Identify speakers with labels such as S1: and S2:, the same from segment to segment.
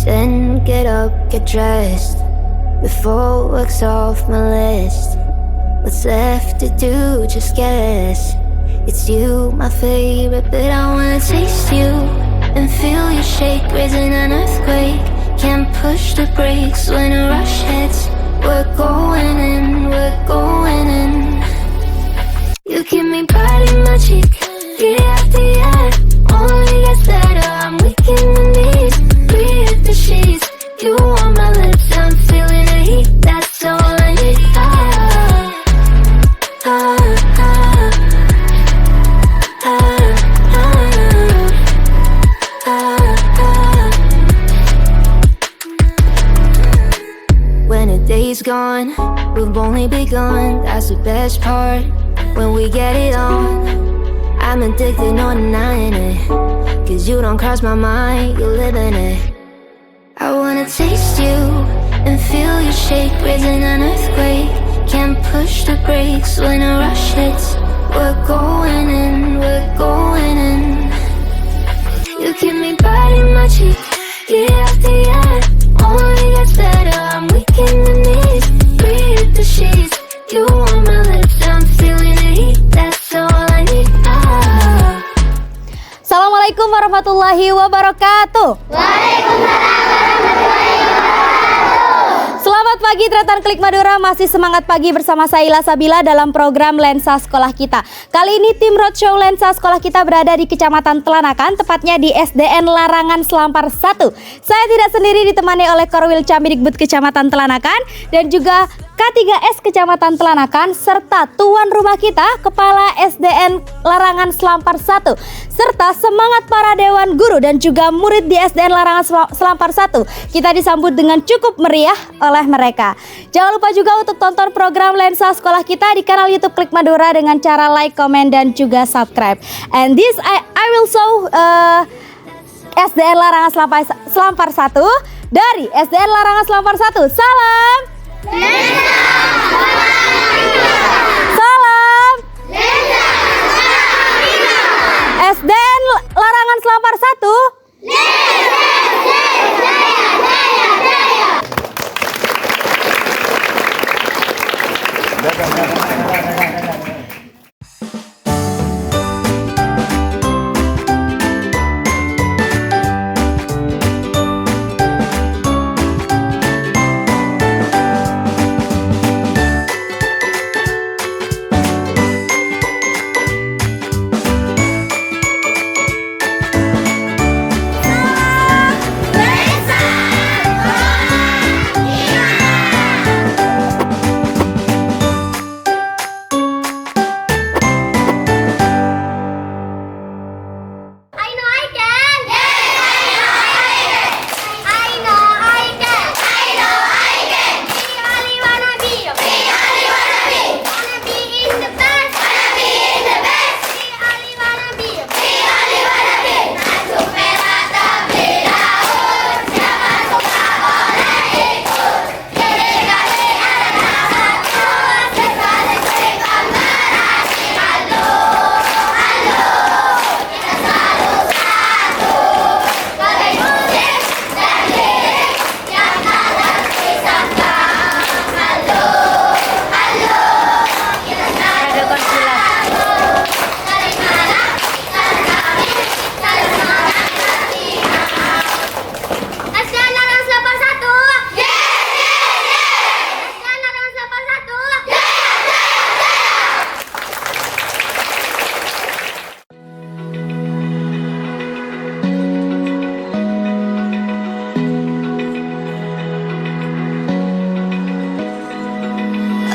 S1: Then get up, get dressed, before work's off my list. What's left to do, just guess. It's you, my favorite, but I wanna taste you and feel you shake, raising an earthquake. Can't push the brakes when a rush hits. We're going in, we're going in. You keep me biting my cheek, year after year. Only gets better, I'm weak in the knees. Breathe the sheets, you on my lips, I'm feeling the heat. That's all I need. When a day's gone, we've only begun. That's the best part, when we get it on. I'm addicted, no denying it, 'cause you don't cross my mind, you live in it. I wanna taste you and feel you shake, raising an earthquake. Can't push the brakes when a rush hits. We're going in, we're going in. You keep me biting my cheek, year after year. Only gets better, I'm weak in the knees. Breathe the sheets, you on my lips, I'm feeling the heat. That's all I need.
S2: Assalamualaikum warahmatullahi wabarakatuh.
S3: Waalaikumsalam warahmatullahi wabarakatuh.
S2: Selamat pagi Tretan Klik Madura, masih semangat pagi bersama saya Ila Sabila dalam program Lensa Sekolah Kita. Kali ini tim Roadshow Lensa Sekolah Kita berada di Kecamatan Telanakan, tepatnya di SDN Larangan Selampar 1. Saya tidak sendiri, ditemani oleh Korwil Camdikbud Kecamatan Telanakan dan juga K3S Kecamatan Telanakan, serta tuan rumah kita, Kepala SDN Larangan Selampar 1, serta semangat para dewan guru dan juga murid di SDN Larangan Selampar 1. Kita disambut dengan cukup meriah oleh mereka. Jangan lupa juga untuk tonton program Lensa Sekolah Kita di kanal YouTube Klik Madura dengan cara like, komen, dan juga subscribe. And this I will show SDN Larangan Selampar 1 dari SDN Larangan Selampar 1. Salam
S3: Lensa
S2: Salam
S3: Lensa
S2: SDN Larangan Selampar 1.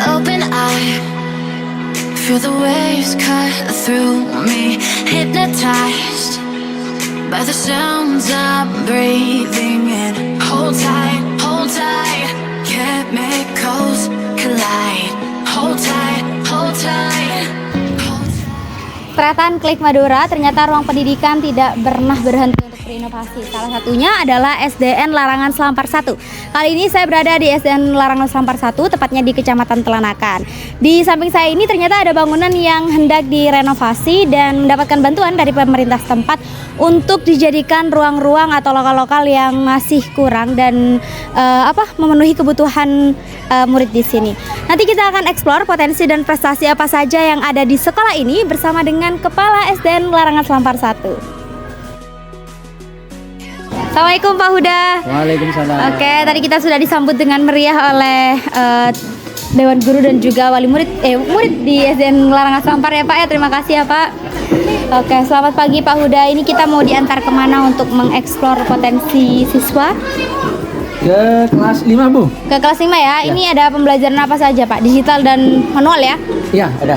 S1: Open eye, feel the waves cut through me, hypnotized by the sounds I'm breathing in. Hold tight, chemicals collide. Hold tight, hold tight, hold tight.
S2: Tretan Klik Madura, ternyata ruang pendidikan tidak pernah berhenti untuk berinovasi. Salah satunya adalah SDN Larangan Selampar 1. Kali ini saya berada di SDN Larangan Selampar 1, tepatnya di Kecamatan Telanakan. Di samping saya ini ternyata ada bangunan yang hendak direnovasi dan mendapatkan bantuan dari pemerintah setempat untuk dijadikan ruang-ruang atau lokal-lokal yang masih kurang dan memenuhi kebutuhan murid di sini. Nanti kita akan eksplor potensi dan prestasi apa saja yang ada di sekolah ini bersama dengan Kepala SDN Larangan Selampar 1. Assalamualaikum Pak Huda.
S4: Waalaikumsalam.
S2: Oke, tadi kita sudah disambut dengan meriah oleh Dewan Guru dan juga wali murid di SDN Larangan Selampar ya Pak ya. Terima kasih ya Pak. Oke, selamat pagi Pak Huda. Ini kita mau diantar kemana untuk mengeksplor potensi siswa?
S4: Ke kelas 5 Bu?
S2: Ke kelas 5 ya. Ini ada pembelajaran apa saja Pak? Digital dan manual ya?
S4: Iya, ada.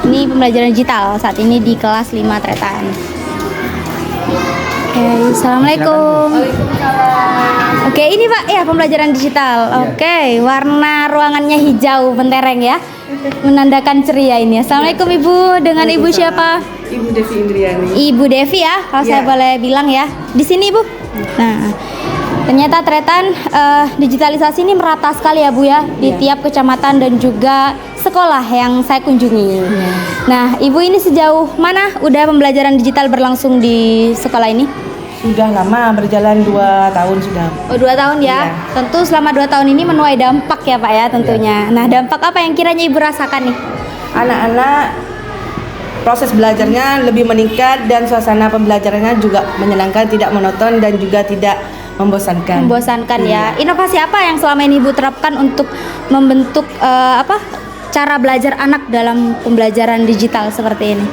S2: Ini pembelajaran digital saat ini di kelas 5 Tretan. Oke, Assalamualaikum. Oke, ini Pak ya pembelajaran digital. Oke, warna ruangannya hijau mentereng ya. Menandakan ceria ini. Assalamualaikum Ibu. Dengan Ibu siapa?
S5: Ibu Devi Indriani.
S2: Ibu Devi ya, kalau saya boleh bilang ya. Di sini Ibu. Nah, ternyata Tretan digitalisasi ini merata sekali ya Bu ya di tiap kecamatan dan juga sekolah yang saya kunjungi. Nah, Ibu ini sejauh mana udah pembelajaran digital berlangsung di sekolah ini?
S5: Sudah lama, berjalan 2 tahun sudah.
S2: Oh, 2 tahun ya. Tentu selama 2 tahun ini menuai dampak ya Pak ya tentunya. Nah, dampak apa yang kiranya Ibu rasakan nih?
S5: Anak-anak proses belajarnya lebih meningkat dan suasana pembelajarannya juga menyenangkan, tidak monoton dan juga tidak membosankan.
S2: Membosankan ya. Inovasi apa yang selama ini Ibu terapkan untuk membentuk cara belajar anak dalam pembelajaran digital seperti ini?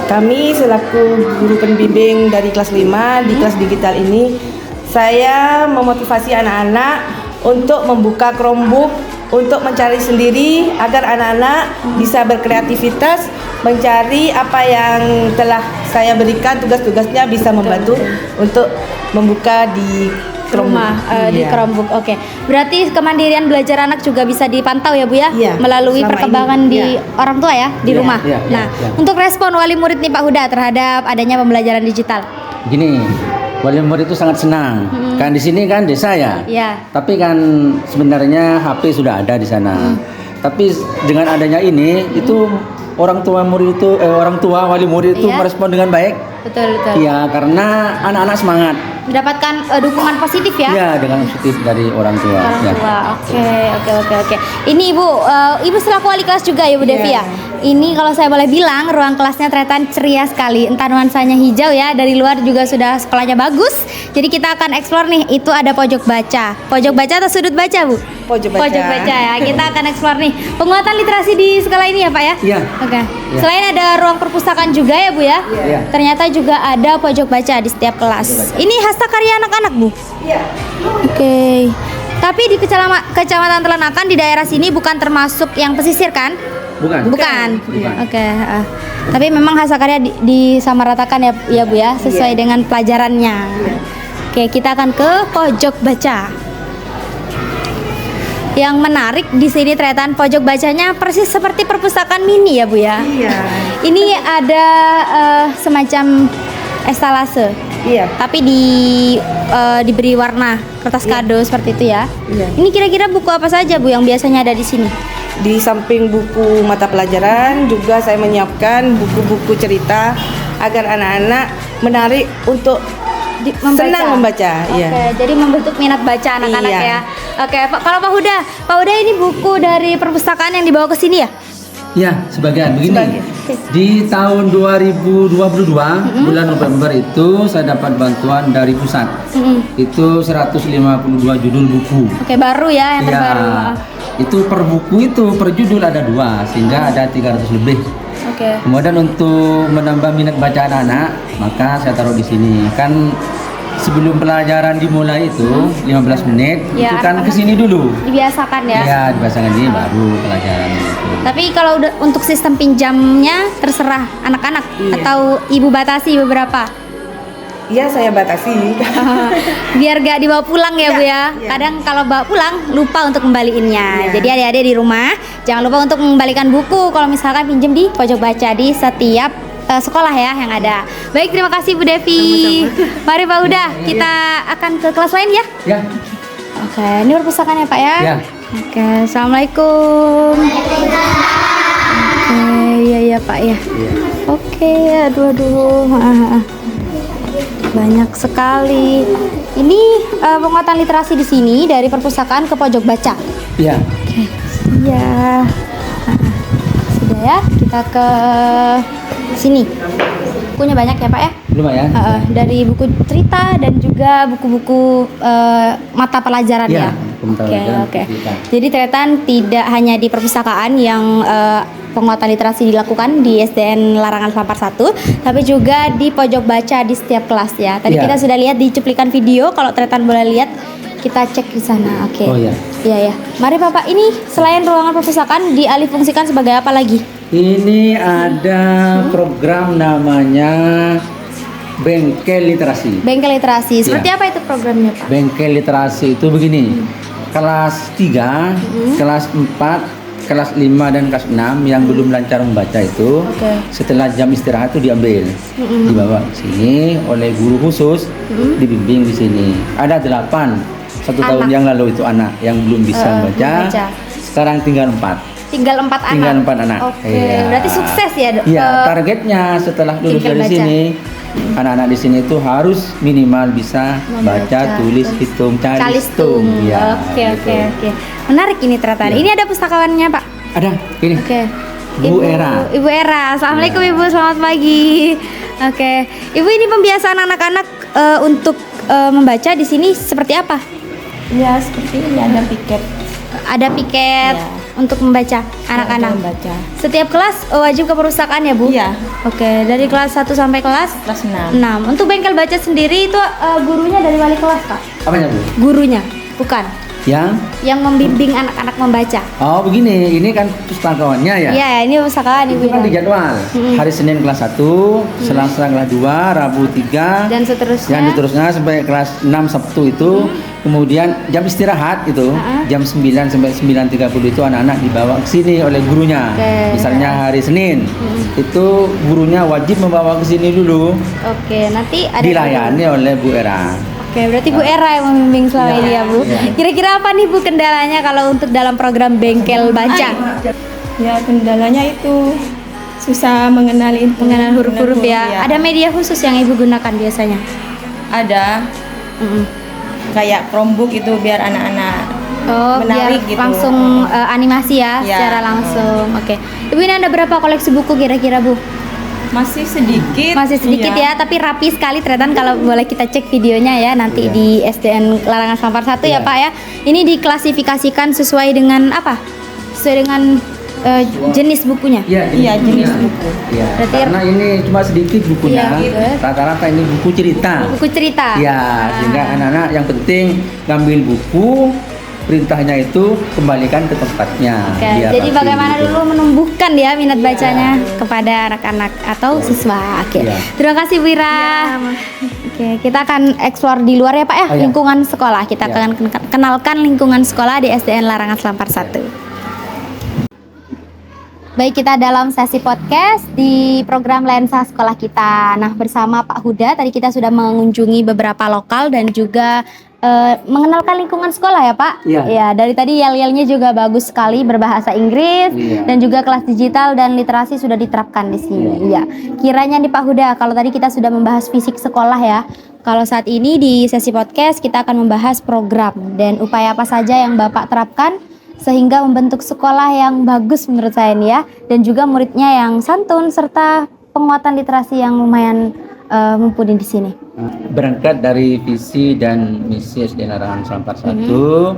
S5: Kami selaku guru pembimbing dari kelas 5 di kelas digital ini, saya memotivasi anak-anak untuk membuka Chromebook untuk mencari sendiri agar anak-anak bisa berkreativitas mencari apa yang telah saya berikan, tugas-tugasnya bisa membantu untuk membuka di
S2: Rumah di Chromebook. Oke. Berarti kemandirian belajar anak juga bisa dipantau ya Bu ya?
S5: Iya,
S2: Melalui
S5: selama
S2: perkembangan
S5: ini,
S2: di orang tua ya di rumah.
S4: iya,
S2: Nah,
S4: iya.
S2: untuk respon wali murid nih Pak Huda terhadap adanya pembelajaran digital.
S4: Gini, wali murid itu sangat senang. Kan di sini kan desa ya.
S2: Iya.
S4: Tapi kan sebenarnya HP sudah ada di sana. Tapi dengan adanya ini itu orang tua wali murid itu
S2: Iya.
S4: merespon dengan baik.
S2: Betul.
S4: Iya, karena anak-anak semangat.
S2: Mendapatkan dukungan positif ya?
S4: Iya, dengan positif dari orang tua.
S2: Orang
S4: Ya.
S2: tua. Oke. Ini Ibu selaku wali kelas juga ya Bu Devi ya. Ini kalau saya boleh bilang ruang kelasnya Tretan ceria sekali. Entah nuansanya hijau ya, dari luar juga sudah sekolahnya bagus. Jadi kita akan eksplor nih, itu ada pojok baca. Pojok baca atau sudut baca Bu?
S5: Pojok baca.
S2: Pojok baca ya. Kita akan eksplor nih penguatan literasi di sekolah ini ya Pak ya?
S4: Iya.
S2: Oke.
S4: Iya.
S2: Selain ada ruang perpustakaan juga ya Bu ya?
S4: Iya.
S2: Ternyata juga ada pojok baca di setiap kelas. Ini hasta karya anak-anak Bu?
S5: Iya.
S2: Oke. Tapi di Kecamatan Telanakan di daerah sini bukan termasuk yang pesisir kan?
S4: Bukan.
S2: Bukan.
S4: Bukan.
S2: Oke. Tapi memang hasta karya disamaratakan ya Bu ya, sesuai dengan pelajarannya. Oke, kita akan ke pojok baca. Yang menarik di sini Tretan, pojok bacanya persis seperti perpustakaan mini ya Bu ya.
S5: Iya.
S2: Ini ada semacam estalase.
S5: Iya.
S2: Tapi diberi warna kertas kado seperti itu ya.
S5: Iya.
S2: Ini kira-kira buku apa saja Bu yang biasanya ada di sini?
S5: Di samping buku mata pelajaran juga saya menyiapkan buku-buku cerita agar anak-anak menarik untuk senang membaca.
S2: Oke,
S5: Iya.
S2: jadi membentuk minat baca anak-anak
S5: Iya.
S2: ya. Oke, kalau Pak Huda ini buku dari perpustakaan yang dibawa ke sini ya?
S4: Ya, sebagian begini.
S5: Sebagian.
S4: Di tahun 2022 bulan November itu saya dapat bantuan dari pusat. Itu 152 judul buku.
S2: Oke, baru ya yang terbaru.
S4: Itu per buku itu per judul ada 2 sehingga ada 300 lebih.
S2: Oke.
S4: Kemudian untuk menambah minat baca anak-anak, maka saya taruh di sini. Kan sebelum pelajaran dimulai itu 15 menit
S2: Ya,
S4: itu kan ke sini dulu.
S2: Dibiasakan ya.
S4: Iya, dibahasakan ini baru pelajaran itu.
S2: Tapi kalau udah untuk sistem pinjamnya terserah anak-anak
S5: Iya.
S2: atau Ibu batasi beberapa.
S5: Iya, saya batasi.
S2: Biar gak dibawa pulang ya Bu ya.
S5: Iya.
S2: Kadang kalau bawa pulang lupa untuk kembaliinnya.
S5: Iya.
S2: Jadi adik-adik di rumah jangan lupa untuk mengembalikan buku kalau misalkan pinjem di pojok baca di setiap sekolah ya yang ada. Baik, terima kasih Bu Devi. Mari Pak Huda, kita akan ke kelas lain ya.
S4: Ya.
S2: Oke, ini perpustakaan ya Pak ya.
S4: Ya.
S2: Oke, assalamualaikum. Oke, iya Pak ya.
S4: Iya.
S2: Oke, aduh. Banyak sekali. Ini penguatan literasi di sini dari perpustakaan ke pojok baca.
S4: Iya.
S2: Oke, iya. Sudah ya, kita ke sini. Bukunya banyak ya Pak ya?
S4: Lumayan.
S2: Dari buku cerita dan juga buku-buku mata pelajaran
S4: Iya,
S2: ya.
S4: buku mata pelajaran,
S2: Oke.
S4: cerita.
S2: Jadi ternyata tidak hanya di perpustakaan yang penguatan literasi dilakukan di SDN Larangan Selampar 1, tapi juga di pojok baca di setiap kelas ya. Tadi
S4: Iya.
S2: kita sudah lihat di cuplikan video, kalau ternyata boleh lihat kita cek di sana. Oke.
S4: Oh, iya.
S2: Iya ya. Mari Bapak, ini selain ruangan perpustakaan dialihfungsikan sebagai apa lagi?
S4: Ini ada program namanya Bengkel Literasi.
S2: Bengkel literasi. Seperti
S4: Iya.
S2: apa itu programnya Pak?
S4: Bengkel Literasi itu begini. Kelas 3, kelas 4, kelas 5 dan kelas 6 yang belum lancar membaca itu,
S2: Oke.
S4: setelah jam istirahat itu diambil, dibawa ke sini oleh guru khusus, dibimbing di sini. Ada 8 satu tahun
S2: Anak.
S4: yang lalu itu anak yang belum bisa membaca.
S2: membaca.
S4: Sekarang tinggal 4.
S2: Tinggal 4 anak.
S4: Tinggal 4 anak.
S2: Oke,
S4: Iya.
S2: berarti sukses ya.
S4: Iya, targetnya setelah lulus
S2: tinggal
S4: dari
S2: baca.
S4: sini, anak-anak di sini itu harus minimal bisa baca, tulis, hitung, calistung. Ya,
S2: Oke,
S4: gitu.
S2: oke. Menarik ini ternyata.
S4: Iya.
S2: Ini ada pustakawannya, Pak.
S4: Ada, ini.
S2: Oke.
S4: Bu Era.
S2: Ibu Era. Assalamualaikum Ibu, selamat pagi. Oke. Ibu, ini pembiasaan anak-anak untuk membaca di sini seperti apa?
S5: Ya seperti ini ada piket
S2: Ada piket
S5: Ya.
S2: untuk membaca anak-anak.
S5: membaca.
S2: Setiap kelas wajib ke perpustakaan ya, Bu?
S5: Iya.
S2: Oke, dari kelas 1 sampai kelas
S5: Kelas 6.
S2: 6. Untuk bengkel baca sendiri itu gurunya dari wali kelas, Kak?
S4: Apanya, Bu?
S2: Gurunya, bukan.
S4: Yang
S2: Membimbing anak-anak membaca.
S4: Oh, begini, ini kan pustakawannya ya.
S2: Iya, ini perpustakaan
S4: Itu
S2: Ibu.
S4: kan di jadwal. Hari Senin kelas 1, Selasa kelas 2, Rabu 3,
S2: Dan seterusnya.
S4: dan seterusnya sampai kelas 6 Sabtu itu. Kemudian jam istirahat itu jam 9 sampai 9.30 itu anak-anak dibawa ke sini oleh gurunya.
S2: Oke.
S4: Misalnya hari Senin itu gurunya wajib membawa ke sini dulu,
S2: Oke, nanti ada
S4: dilayani oleh Bu Era.
S2: Oke, berarti Bu Era yang membimbing selama
S4: Iya,
S2: ini ya, Bu.
S4: iya.
S2: Kira-kira apa nih Bu kendalanya kalau untuk dalam program bengkel baca?
S5: Ya kendalanya itu susah mengenali
S2: Mengenal huruf-huruf ya. Ada media khusus yang Ibu gunakan biasanya?
S5: Ada kayak Chromebook itu biar anak-anak
S2: Oh,
S5: menarik
S2: biar
S5: gitu.
S2: langsung animasi ya,
S5: Ya.
S2: secara langsung. Oke. Ibu, ini ada berapa koleksi buku kira-kira, Bu?
S5: masih sedikit.
S2: Masih sedikit
S5: Iya.
S2: ya, tapi rapi sekali ternyata kalau boleh kita cek videonya ya nanti
S4: Iya.
S2: di SDN Larangan Selampar 1 ya
S4: Iya.
S2: Pak ya. Ini diklasifikasikan sesuai dengan apa? Sesuai dengan jenis bukunya.
S5: Iya, jenis buku.
S4: Iya,
S2: Berarti-
S4: karena ini cuma sedikit bukunya.
S2: Iya.
S4: Rata-rata ini buku cerita.
S2: Buku cerita.
S4: Ya, sehingga anak-anak yang penting ngambil buku, perintahnya itu kembalikan ke tempatnya.
S2: Oke,
S4: Biar
S2: jadi
S4: rapi
S2: bagaimana
S4: gitu.
S2: dulu menumbuhkan ya minat bacanya kepada anak-anak atau siswa. Oke.
S4: Iya.
S2: Terima kasih Bu Ira. Oke, kita akan eksplor di luar ya Pak ya,
S4: Oh, iya.
S2: lingkungan sekolah. Kita
S4: Iya.
S2: akan kenalkan lingkungan sekolah di SDN Larangan Selampar 1. Baik, kita dalam sesi podcast di program Lensa Sekolah Kita. Nah, bersama Pak Huda tadi kita sudah mengunjungi beberapa lokal dan juga mengenalkan lingkungan sekolah ya Pak.
S4: Iya.
S2: Ya, dari tadi yel-yelnya juga bagus sekali berbahasa Inggris
S4: Iya.
S2: dan juga kelas digital dan literasi sudah diterapkan di sini. Iya. Kiranya nih Pak Huda, kalau tadi kita sudah membahas fisik sekolah ya. Kalau saat ini di sesi podcast kita akan membahas program dan upaya apa saja yang Bapak terapkan sehingga membentuk sekolah yang bagus menurut saya nih ya, dan juga muridnya yang santun serta penguatan literasi yang lumayan mumpuni di sini.
S4: Berangkat dari visi dan misi SDN Larangan Selampar 1,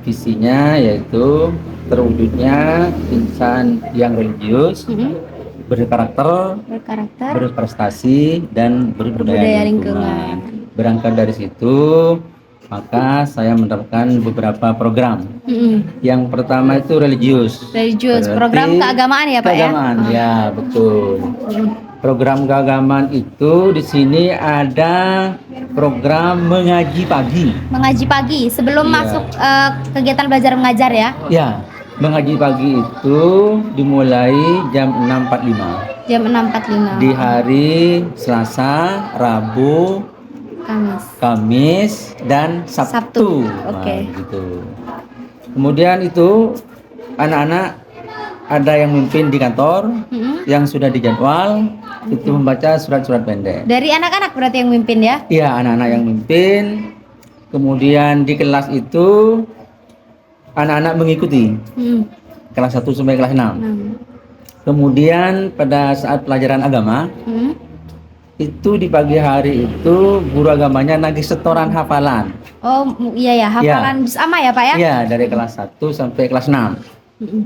S4: visinya yaitu terwujudnya insan yang religius, berkarakter,
S2: Berkarakter,
S4: berprestasi, dan berbudaya
S2: Berbudaya
S4: lingkungan. Berangkat dari situ, maka saya menerapkan beberapa program. Yang pertama itu religius.
S2: religius,
S4: Berarti
S2: program keagamaan ya Pak
S4: keagamaan,
S2: ya.
S4: ya betul. Program keagamaan itu di sini ada program mengaji pagi.
S2: Mengaji pagi sebelum
S4: Iya.
S2: masuk kegiatan belajar mengajar ya.
S4: Ya, mengaji pagi itu dimulai jam 6.45.
S2: Jam 6.45.
S4: di hari Selasa, Rabu, Kamis dan Sabtu.
S2: Oke.
S4: Gitu. Kemudian itu anak-anak ada yang memimpin di kantor, yang sudah dijadwal itu membaca surat-surat pendek.
S2: Dari anak-anak berarti yang mimpin ya?
S4: Iya, anak-anak yang memimpin. Kemudian di kelas itu anak-anak mengikuti kelas 1 sampai kelas 6. Kemudian pada saat pelajaran agama itu di pagi hari itu guru agamanya nagih setoran hafalan.
S2: Oh iya ya, hafalan juz amma ya Pak ya?
S4: Iya, dari kelas 1 sampai kelas 6.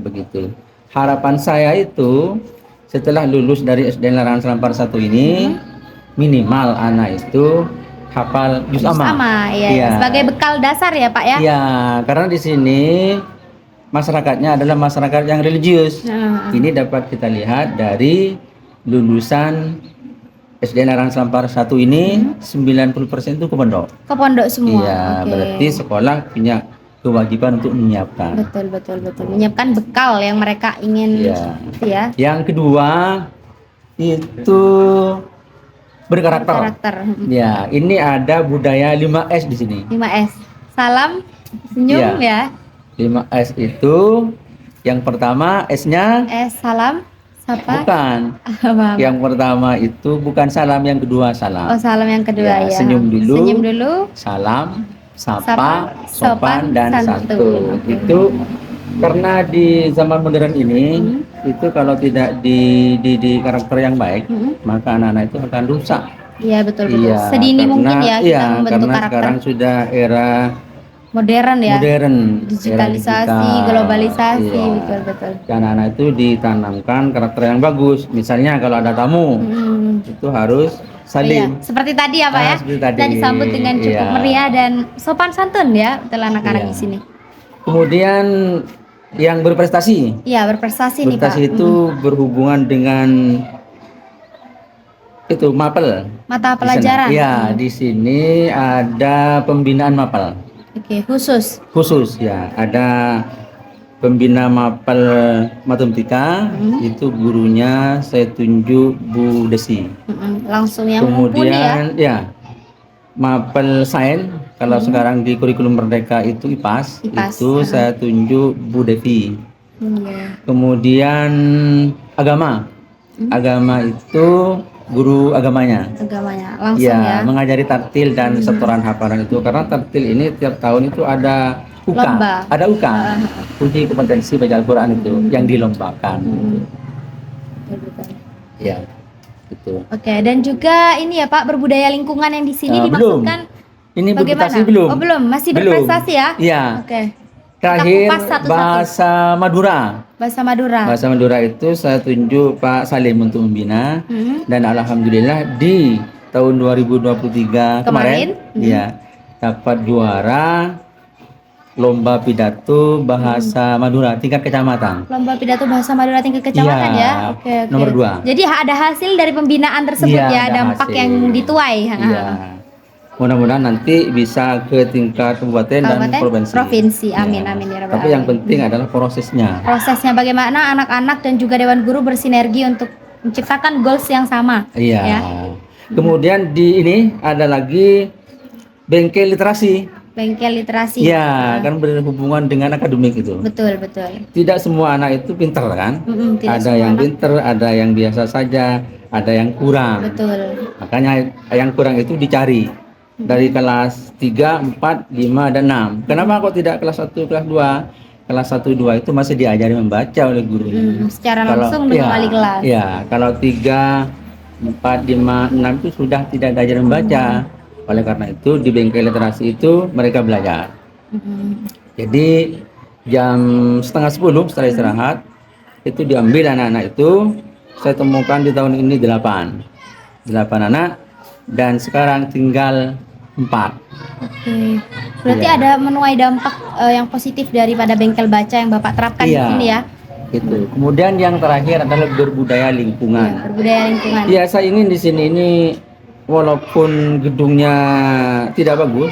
S4: Begitu. Harapan saya itu setelah lulus dari SDN Larangan Selampar 1 ini minimal anak itu hafal juz amma.
S2: Iya. Sebagai bekal dasar ya Pak ya?
S4: Iya, karena di sini masyarakatnya adalah masyarakat yang religius. Ini dapat kita lihat dari lulusan SDN Larangan Selampar 1 ini 90% itu ke pondok.
S2: Ke pondok semua.
S4: Iya, berarti sekolah punya kewajiban untuk menyiapkan.
S2: Betul. Menyiapkan bekal yang mereka ingin. Ya.
S4: Yang kedua itu berkarakter. Ya, ini ada budaya 5S di sini.
S2: 5S. Salam, senyum ya.
S4: 5S itu yang pertama S-nya
S2: salam, sapa.
S4: bukan. Yang pertama itu bukan salam, yang kedua salam.
S2: Oh, salam yang kedua ya.
S4: Senyum dulu. Salam,
S2: Sapa,
S4: sopan dan santun. Itu karena di zaman modern ini itu kalau tidak di karakter yang baik, maka anak-anak itu akan rusak.
S2: Iya, betul. Sedini mungkin ya kita membentuk
S4: karena
S2: karakter.
S4: Sekarang sudah era
S2: modern ya.
S4: Digitalisasi,
S2: Digitalisasi, globalisasi, betul.
S4: Anak-anak itu ditanamkan karakter yang bagus. Misalnya kalau ada tamu, itu harus salim.
S2: Iya. Seperti tadi ya Pak ya.
S4: Seperti tadi.
S2: Kita disambut dengan cukup meriah dan sopan santun ya, betul anak-anak di sini.
S4: Kemudian yang berprestasi.
S2: Iya, berprestasi nih Pak.
S4: Berprestasi itu berhubungan dengan itu mapel.
S2: Mata pelajaran.
S4: Iya, di sini ada pembinaan mapel.
S2: Oke, khusus
S4: Ya, ada pembina mapel matematika, itu gurunya saya tunjuk Bu Desi.
S2: Langsung yang mumpuni ya.
S4: Kemudian mapel sains, kalau sekarang di kurikulum Merdeka itu IPAS. Itu saya tunjuk Bu Devi. Kemudian agama itu guru agamanya
S2: langsung ya.
S4: Mengajari tartil dan setoran hafalan itu, karena tartil ini tiap tahun itu ada
S2: Lomba.
S4: ada UKA, uji kompetensi baca Al-Quran itu yang dilombakan. Ya, itu.
S2: Oke, dan juga ini ya Pak, berbudaya lingkungan yang di sini dimaksudkan.
S4: Ini
S2: bagaimana?
S4: berprestasi belum?
S2: Oh belum, masih berprestasi ya?
S4: Iya.
S2: Oke.
S4: Terakhir
S2: kupas satu-satu.
S4: bahasa Madura. Bahasa Madura itu saya tunjuk Pak Salim untuk membina, dan alhamdulillah di tahun 2023 kemarin ya dapat juara lomba pidato bahasa Madura tingkat kecamatan.
S2: Lomba pidato bahasa Madura tingkat kecamatan ya. Oke.
S4: Nomor 2.
S2: Jadi ada hasil dari pembinaan tersebut ya, dampak
S4: hasil.
S2: yang dituai.
S4: Iya. Mudah-mudahan nanti bisa ke tingkat kabupaten dan provinsi.
S2: Amin ya rabbal
S4: Tapi yang penting adalah prosesnya.
S2: Prosesnya bagaimana anak-anak dan juga dewan guru bersinergi untuk menciptakan goals yang sama.
S4: Iya.
S2: Ya.
S4: Kemudian di ini ada lagi bengkel literasi. Iya, kan berhubungan dengan akademik itu.
S2: Betul.
S4: Tidak semua anak itu pintar kan? Ada yang pintar, ada yang biasa saja, ada yang kurang.
S2: Betul.
S4: Makanya yang kurang itu dicari. Dari kelas 3, 4, 5, dan 6. Kenapa kok tidak kelas 1, kelas 2? Kelas 1, 2 itu masih diajari membaca oleh gurunya.
S2: Secara langsung dengan wali kelas.
S4: Iya, kalau 3, 4, 5, 6 itu sudah tidak diajari membaca. Oleh karena itu di bengkel literasi itu mereka belajar. Jadi jam setengah 10 setelah istirahat itu diambil anak-anak itu. Saya temukan di tahun ini 8 anak, dan sekarang tinggal 4.
S2: Oke. Berarti ada menuai dampak yang positif daripada bengkel baca yang Bapak terapkan di sini ya.
S4: Gitu. Kemudian yang terakhir adalah berbudaya lingkungan. Iya, saya ingin di sini ini walaupun gedungnya tidak bagus,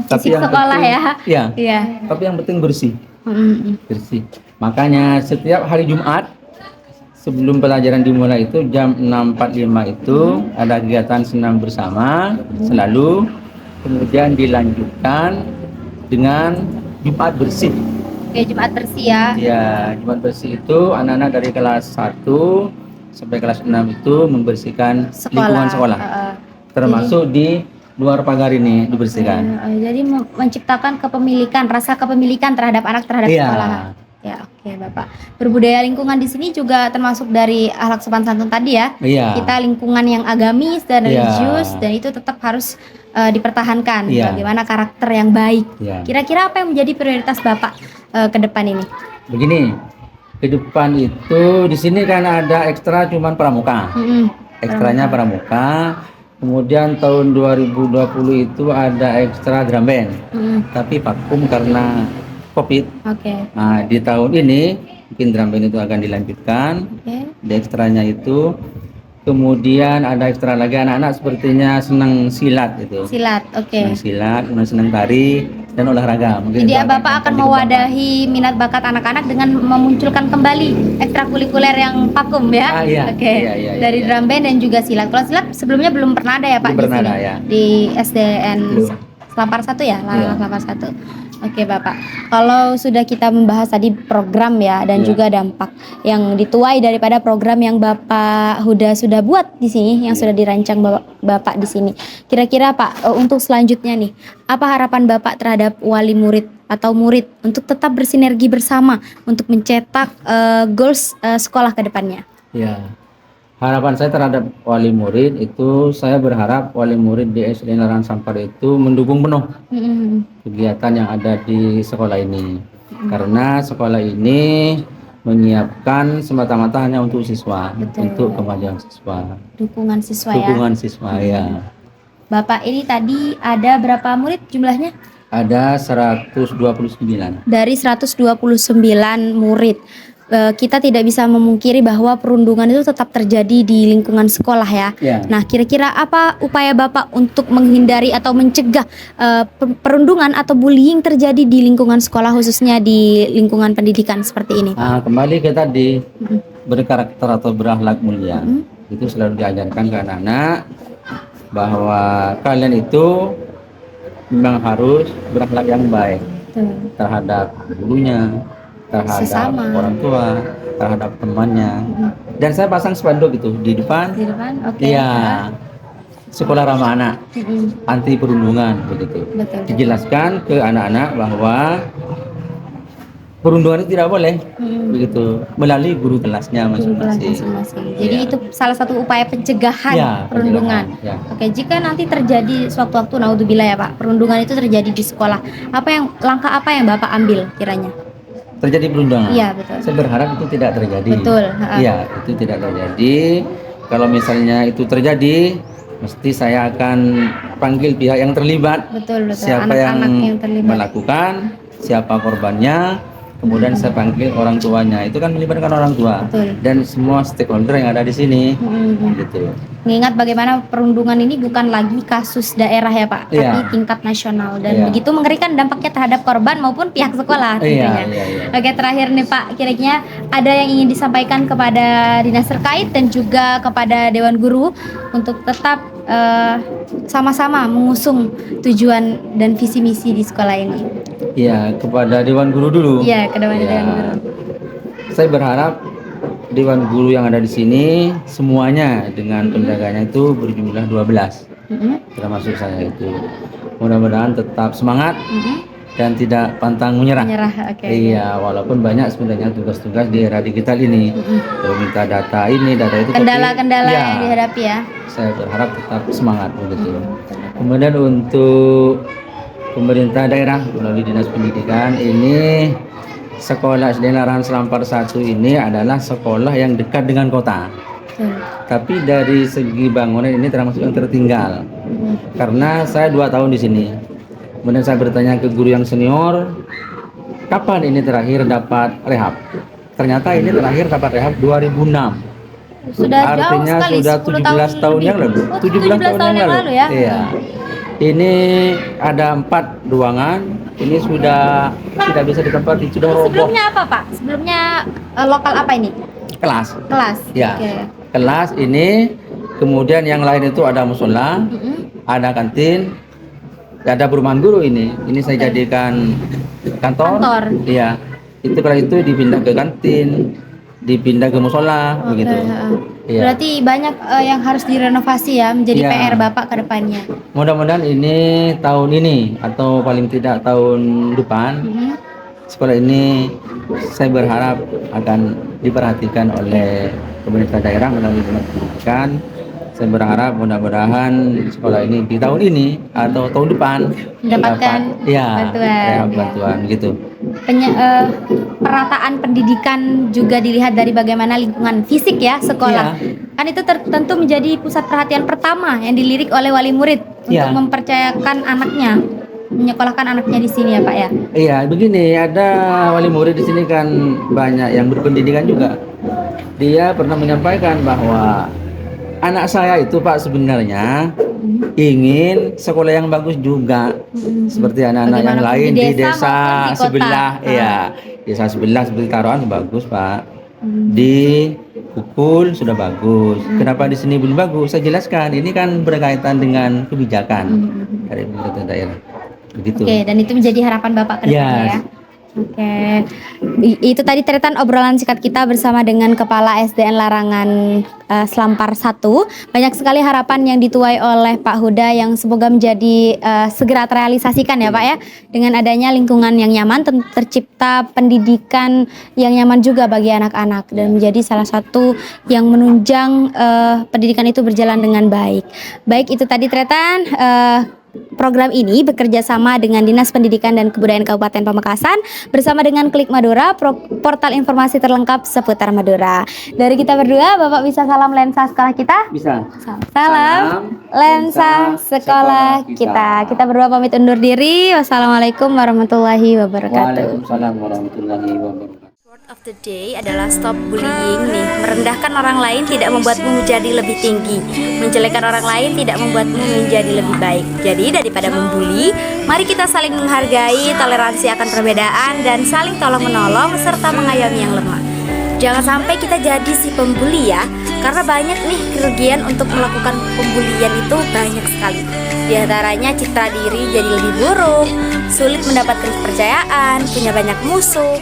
S4: tapi yang
S2: sekolah
S4: penting, tapi yang penting bersih. Bersih. Makanya setiap hari Jumat sebelum pelajaran dimulai itu jam 6.45 itu ada kegiatan senam bersama selalu, kemudian dilanjutkan dengan Jumat bersih.
S2: Oke, Jumat bersih ya.
S4: Ya, Jumat bersih itu anak-anak dari kelas 1 sampai kelas 6 itu membersihkan lingkungan sekolah. Termasuk di luar pagar ini dibersihkan.
S2: Jadi menciptakan kepemilikan, rasa kepemilikan terhadap anak terhadap
S4: Iya.
S2: sekolah. Ya, oke Bapak. Berbudaya lingkungan di sini juga termasuk dari akhlak sopan santun tadi ya.
S4: Iya.
S2: Kita lingkungan yang agamis dan
S4: Iya.
S2: religius dan itu tetap harus dipertahankan.
S4: Iya.
S2: Bagaimana karakter yang baik.
S4: Iya.
S2: Kira-kira apa yang menjadi prioritas Bapak ke depan ini?
S4: Begini, ke depan itu di sini kan ada ekstra cuman pramuka. Ekstranya pramuka. Kemudian tahun 2020 itu ada ekstra drum band. Tapi vakum karena Covid.
S2: Oke.
S4: Nah, di tahun ini mungkin drum band itu akan dilanjutkan.
S2: Oke.
S4: Di ekstranya itu. Kemudian ada ekstra lagi anak-anak sepertinya senang silat itu.
S2: Silat, oke.
S4: Senang silat, kemudian senang tari dan olahraga. Mungkin
S2: Jadi
S4: itu
S2: Bapak akan
S4: dikembangkan.
S2: mewadahi minat bakat anak-anak dengan memunculkan kembali ekstrakurikuler yang vakum ya.
S4: Iya.
S2: Oke.
S4: Iya, iya,
S2: Dari
S4: iya.
S2: drum band dan juga silat. Kalau silat sebelumnya belum pernah ada ya Pak
S4: Belum
S2: di
S4: pernah
S2: sini.
S4: ada, ya.
S2: Di SDN
S4: Belum.
S2: Selampar 1 ya,
S4: Iya.
S2: Selampar 1. Oke Bapak. Kalau sudah kita membahas tadi program ya dan
S4: Iya.
S2: juga dampak yang dituai daripada program yang Bapak Huda sudah buat di sini, yang
S4: Iya.
S2: sudah dirancang Bapak di sini. Kira-kira Pak, untuk selanjutnya nih, apa harapan Bapak terhadap wali murid atau murid untuk tetap bersinergi bersama untuk mencetak goals sekolah ke depannya?
S4: Ya, harapan saya terhadap wali murid itu saya berharap wali murid di SDN Larangan Sampar itu mendukung penuh kegiatan yang ada di sekolah ini. Karena sekolah ini menyiapkan semata-mata hanya untuk siswa,
S2: Betul.
S4: untuk kemajuan siswa,
S2: Dukungan siswa ya.
S4: dukungan siswa ya.
S2: Bapak ini tadi ada berapa murid jumlahnya?
S4: Ada 129.
S2: Dari 129 murid. Kita tidak bisa memungkiri bahwa perundungan itu tetap terjadi di lingkungan sekolah ya.
S4: Ya.
S2: Nah, kira-kira apa upaya Bapak untuk menghindari atau mencegah perundungan atau bullying terjadi di lingkungan sekolah khususnya di lingkungan pendidikan seperti ini?
S4: Nah, kembali ke tadi berkarakter atau berakhlak mulia. Itu selalu diajarkan ke anak-anak bahwa kalian itu memang harus berakhlak yang baik terhadap gurunya, terhadap
S2: Sesama.
S4: orang tua, terhadap temannya. Dan saya pasang spanduk itu di depan.
S2: Di depan, oke.
S4: Iya. Sekolah ramah anak, anti perundungan begitu.
S2: Betul.
S4: Dijelaskan ke anak-anak bahwa perundungan itu tidak boleh begitu melalui guru kelasnya
S2: Guru kelas
S4: masing-masing.
S2: masing-masing. Jadi
S4: Iya.
S2: itu salah satu upaya pencegahan
S4: Ya,
S2: perundungan.
S4: pencegahan, ya.
S2: Oke, jika nanti terjadi sewaktu-waktu naudzubillah ya Pak, perundungan itu terjadi di sekolah, langkah apa yang Bapak ambil kiranya?
S4: Terjadi perundungan.
S2: Iya, betul.
S4: Saya berharap itu tidak terjadi.
S2: Betul,
S4: Iya, itu tidak terjadi. Kalau misalnya itu terjadi, mesti saya akan panggil pihak yang terlibat.
S2: Betul,
S4: Siapa
S2: anak-anak yang terlibat.
S4: melakukan, siapa korbannya, kemudian saya panggil orang tuanya. Itu kan melibatkan orang tua
S2: Betul.
S4: dan semua stakeholder yang ada di sini. Gitu.
S2: Mengingat bagaimana perundungan ini bukan lagi kasus daerah ya Pak,
S4: Iya.
S2: tapi tingkat nasional dan
S4: Iya.
S2: begitu mengerikan dampaknya terhadap korban maupun pihak sekolah tentunya.
S4: Iya.
S2: Oke, terakhir nih Pak, kira-kira ada yang ingin disampaikan kepada dinas terkait dan juga kepada Dewan Guru untuk tetap sama-sama mengusung tujuan dan visi misi di sekolah ini.
S4: Iya, kepada Dewan Guru dulu.
S2: Iya, ke Dewan
S4: Iya.
S2: Guru.
S4: Saya berharap Dewan Guru yang ada di sini semuanya dengan penjaganya itu berjumlah 12, termasuk saya itu. Mudah-mudahan tetap semangat dan tidak pantang menyerah.
S2: Menyerah, oke.
S4: Iya, walaupun banyak sebenarnya tugas-tugas di era digital ini. Minta data ini, data itu. tapi,
S2: Kendala-kendala
S4: ya,
S2: yang dihadapi ya.
S4: saya berharap tetap semangat begitu. Kemudian untuk pemerintah daerah melalui dinas pendidikan ini, sekolah SDN Larangan Selampar 1 ini adalah sekolah yang dekat dengan kota. Tapi dari segi bangunan ini termasuk yang tertinggal. Karena saya 2 tahun di sini. Kemudian saya bertanya ke guru yang senior, kapan ini terakhir dapat rehab? Ternyata ini terakhir dapat rehab 2006.
S2: Sudah jauh
S4: Artinya
S2: sekali,
S4: sudah
S2: 10
S4: 17 tahun yang lalu.
S2: Oh, 17 tahun yang lalu ya.
S4: Iya. Ini ada 4 ruangan. Ini sudah tidak bisa ditempati, sudah roboh.
S2: Sebelumnya apa Pak? Sebelumnya lokal apa ini?
S4: kelas.
S2: Kelas.
S4: Ya,
S2: Oke.
S4: kelas ini, kemudian yang lain itu ada musola, ada kantin, ada perumahan guru ini. Ini saya jadikan kantor.
S2: Kantor.
S4: Iya, itu kalau itu dipindah ke kantin, dipindah ke musola, begitu. Iya.
S2: Berarti banyak yang harus direnovasi ya, menjadi
S4: Iya.
S2: PR Bapak ke depannya.
S4: Mudah-mudahan ini tahun ini atau paling tidak tahun depan sekolah ini saya berharap akan diperhatikan oleh pemerintah daerah melalui Dinas Pendidikan. Saya berharap mudah-mudahan sekolah ini di tahun ini atau tahun depan
S2: Mendapatkan
S4: bantuan gitu.
S2: Perataan pendidikan juga dilihat dari bagaimana lingkungan fisik ya sekolah. Kan itu tentu menjadi pusat perhatian pertama yang dilirik oleh wali murid untuk mempercayakan anaknya, menyekolahkan anaknya di sini ya Pak ya.
S4: Iya, begini, ada wali murid di sini kan banyak yang berpendidikan juga. Dia pernah menyampaikan bahwa anak saya itu Pak sebenarnya ingin sekolah yang bagus juga, seperti anak-anak yang
S2: Bagaimanapun
S4: lain
S2: di
S4: di
S2: desa
S4: desa
S2: maupun di kota.
S4: sebelah. Iya, desa sebelah seperti Taruhan bagus Pak. Di Kukul sudah bagus. Kenapa di sini belum bagus? Saya jelaskan. Ini kan berkaitan dengan kebijakan dari pemerintah daerah. Begitu.
S2: Oke, dan itu menjadi harapan Bapak ke depannya ya. Oke, itu tadi deretan obrolan singkat kita bersama dengan Kepala SDN Larangan Selampar 1. Banyak sekali harapan yang dituai oleh Pak Huda yang semoga menjadi segera terrealisasikan ya Pak ya. Dengan adanya lingkungan yang nyaman, tercipta pendidikan yang nyaman juga bagi anak-anak dan menjadi salah satu yang menunjang pendidikan itu berjalan dengan baik. Baik, itu tadi deretan. Program ini bekerja sama dengan Dinas Pendidikan dan Kebudayaan Kabupaten Pamekasan bersama dengan Klik Madura, portal informasi terlengkap seputar Madura. Dari kita berdua, Bapak bisa salam lensa sekolah kita?
S4: Bisa.
S2: Salam lensa sekolah kita. Kita berdua pamit undur diri. Wassalamualaikum warahmatullahi wabarakatuh.
S4: Waalaikumsalam warahmatullahi wabarakatuh.
S1: Of the day adalah stop bullying nih. Merendahkan orang lain tidak membuatmu menjadi lebih tinggi. Menjelekkan orang lain tidak membuatmu menjadi lebih baik. Jadi daripada membuli, mari kita saling menghargai, toleransi akan perbedaan, dan saling tolong-menolong serta mengayomi yang lemah. Jangan sampai kita jadi si pembuli ya, karena banyak nih kerugian untuk melakukan pembulian itu banyak sekali. Di antaranya citra diri jadi lebih buruk, sulit mendapatkan kepercayaan, punya banyak musuh,